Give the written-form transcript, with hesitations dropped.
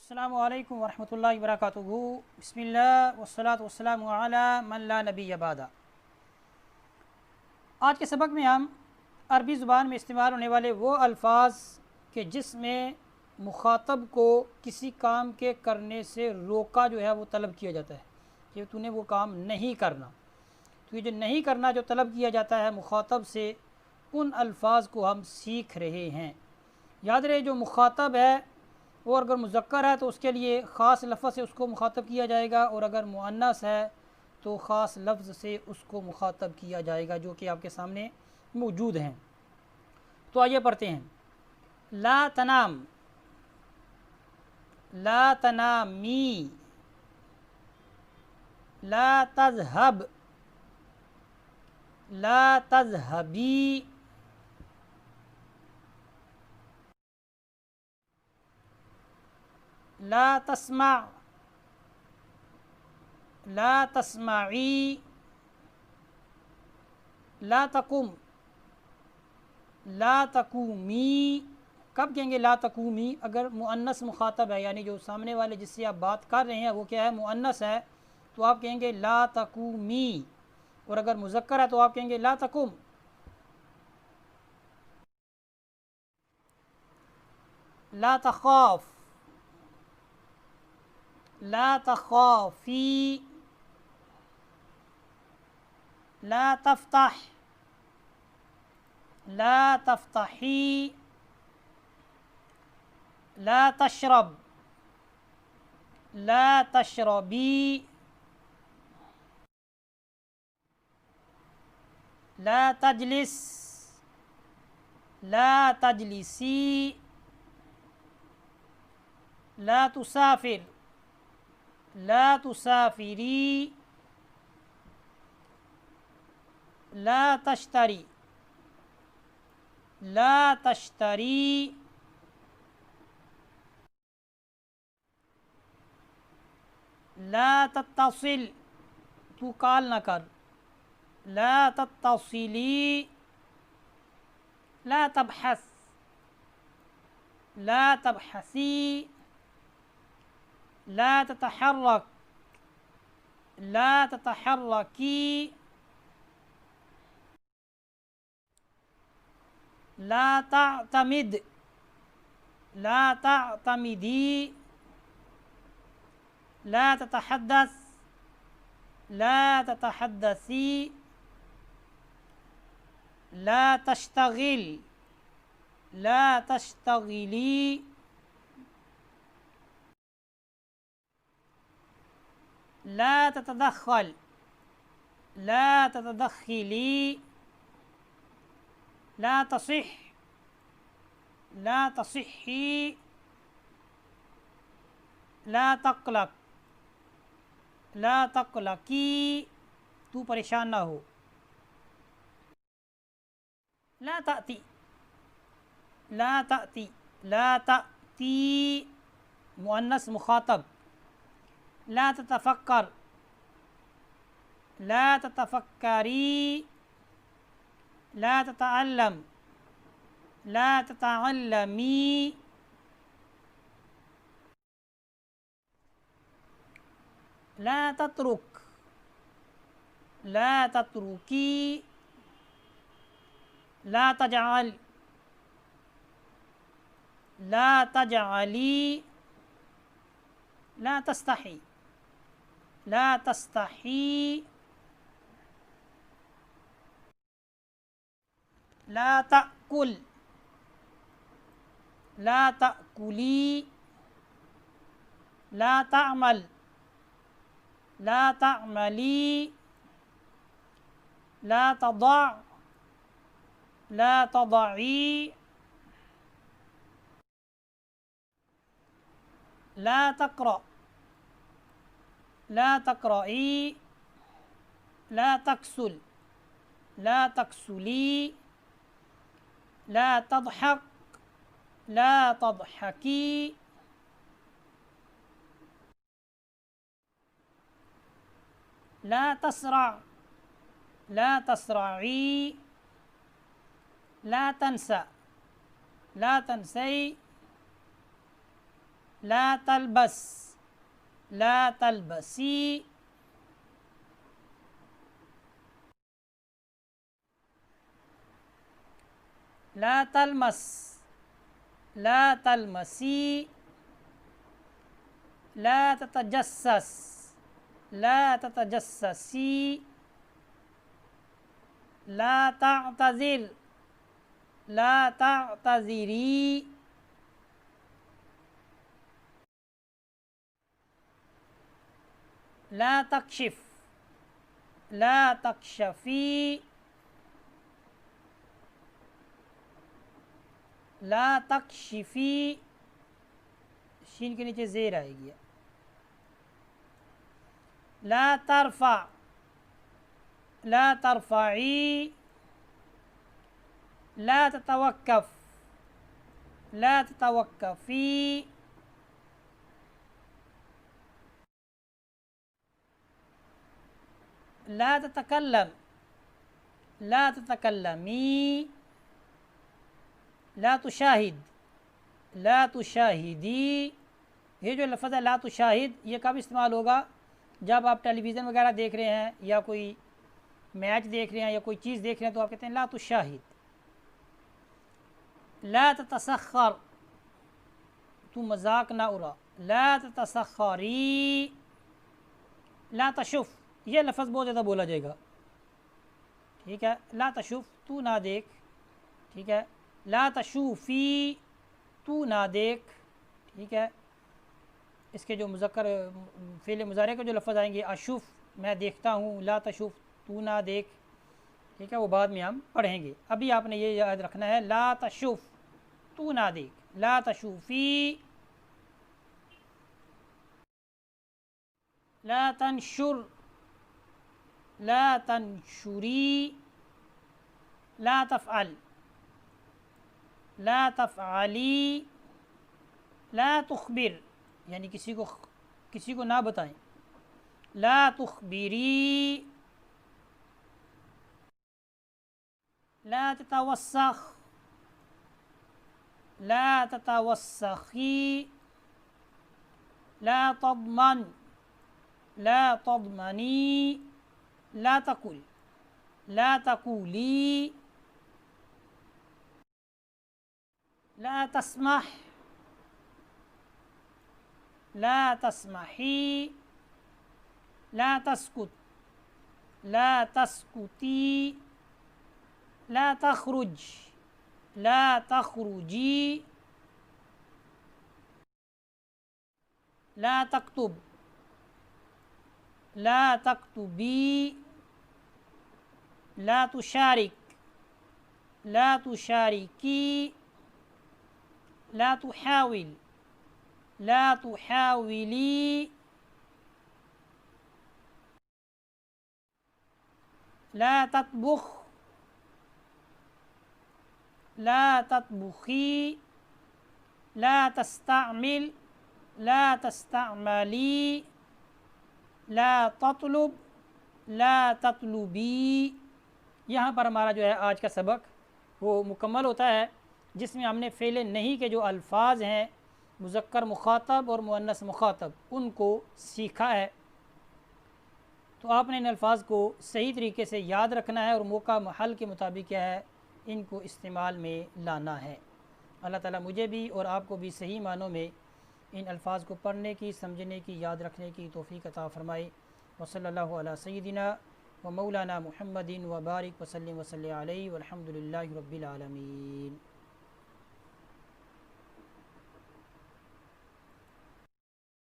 अस्सलामु अलैकुम वरहमतुल्लाहि वबरकातुहू। बिस्मिल्लाह वस्सलातु वस्सलामु अला मन ला नबिय्य बादा। आज के सबक में हम अरबी ज़ुबान में इस्तेमाल होने वाले वो अल्फाज के जिसमें मुखातब को किसी काम के करने से रोका जो है वो तलब किया जाता है कि तूने वो काम नहीं करना। तो ये जो नहीं करना जो तलब किया जाता है मुखातब से, उन अल्फाज को हम सीख रहे हैं। याद रहे जो मुखातब है वो अगर मुज़क्कर है तो उसके लिए ख़ास लफ्ज़ से उसको मुखातब किया जाएगा, और अगर मुअन्नस है तो ख़ास लफ्ज़ से उसको मुखातब किया जाएगा, जो कि आपके सामने मौजूद हैं। तो आइए पढ़ते हैं। ला तनाम, ला तनामी, ला तज़हब, ला तज़हबी, ला तस्मा, ला तस्माई, ला तकुम, ला तकुमी। कब कहेंगे ला तकुमी? अगर मुअन्नस मुखातब है, यानी जो सामने वाले जिससे आप बात कर रहे हैं वो क्या है, मुअन्नस है, तो आप कहेंगे ला तकुमी। और अगर मुज़क्कर है तो आप कहेंगे ला तकुम। ला तख़ाफ़, ला तख़ाफ़ी, ला तफ़्तह, ला तफ़्तही, ला तशरब, ला तशरबी, ला तजलिस, ला तजलिसी, ला तुसाफिर, ला तुसाफिरी, ला तश्तरी, ला तश्तरी, ला तत्तसिल, तू कॉल न कर, ला तत्तसिली, ला तबहस, ला तबहसी, ला ततहर्रक, ला ततहर्रकी, ला तअतमिद, ला तअतमिदी, ला ततहद्दस, ला ततहद्दसी, ला तश्तगिल, ला तश्तगिली, ला ततदख्खल, ला ततदख्खिली, ला तसिह, ला तसिही, ला तक़लक़, ला तक़लक़ी, तू परेशान ना हो। ला ताती, ला ताती, ला ताती, मुअन्नस मुखातब। ला ततफ़क्कर, ला ततफ़क्करी, ला ततअल्लम, ला ततअल्लमी, ला तत्रुक, ला तत्रुकी, ला तजअल, ला तजअली, ला तस्तही, ला तस्तही, ला तअकुल, ला तअकुली, ला तअमल, ला तअमली, ला तदअ, ला तदई, ला तक़रा, ला तक़रई, ला तक्सुल, ला तक्सुली, ला तضحक, ला तضحकी, ला तसरा, ला तसराई, ला तनसा, ला तनसई, ला तलबस, ला तलबसी, ला तलमस, ला तलमसी, ला ततजस्सस, ला ततजस्ससी, ला तअतज़िर, ला तअतज़िरी, ला तकशिफ, ला तकशफ़ी, ला तकशिफ़ी, शीन के नीचे ज़ेर आएगी। ला तरफ़ा, ला तरफ़ाई, ला ततवक्कफ़, ला ततवक्कफ़ी, ला ततकल्लम, ला ततकल्लमी, ला तुशाहिद, ला तुशाहिदी। ये जो लफ्ज़ है ला तुशाहिद, ये कब इस्तेमाल होगा? जब आप टेलीविज़न वगैरह देख रहे हैं या कोई मैच देख रहे हैं या कोई चीज़ देख रहे हैं तो आप कहते हैं ला तुशाहिद। ला ततसख्खर, तू मजाक ना उड़ा, ला ततसख्खरी। ला तशुफ़, ये लफ्ज़ बहुत ज़्यादा बोला जाएगा, ठीक है। ला तशुफ़, तू ना देख, ठीक है। ला तशूफ़ी, तू ना देख, ठीक है। इसके जो मुज़क्कर फ़ेल मुज़ारे के जो लफ्ज़ आएंगे, अशुफ़, मैं देखता हूँ, ला तशुफ़, तू ना देख, ठीक है, वो बाद में हम पढ़ेंगे। अभी आपने ये याद रखना है, ला तशुफ़, तू ना देख, ला तशूफ़ी। ला तनशुर, ला तनशुरी, ला तफ़अल, ला तफ़अली, ला तुखबिर, यानी किसी को ना बताएं, ला तुखबिरी, ला ततवस्सख, ला ततवस्सखी, ला तضमन, ला तضमनी, ला तकुल, ला तकुली, ला तस्मह, ला तस्मही, ला तस्कुत, ला तस्कुती, ला तखरुज, ला तखरुजी, ला तक्तुब, ला तक्तुबी, ला तुशारिक, ला तुशारिकी, ला तुहाविल, ला तुहाविली, ला ततबुख, ला ततबुखी, ला तस्तामिल, ला तस्तामली, ला ततलुब, ला ततलुबी। यहाँ पर हमारा जो है आज का सबक वो मुकम्मल होता है, जिसमें हमने फ़ेल नहीं के जो अल्फाज हैं मुज़क्कर मुखातब और मुअन्नस मुखातब उनको सीखा है। तो आपने इन अल्फाज को सही तरीके से याद रखना है और मौका महल के मुताबिक क्या है इनको इस्तेमाल में लाना है। अल्लाह ताला मुझे भी और आपको भी सही मानों में इन अल्फाज को पढ़ने की, समझने की, याद रखने की तौफ़ीक़ अता फ़रमाए। वसल्लल्लाहु अला सय्यिदिना व मौलाना मुहम्मदिन व बारिक वसल्लिम वसल्लि अलैहि वल्हम्दुलिल्लाहि रब्बिल आलमीन।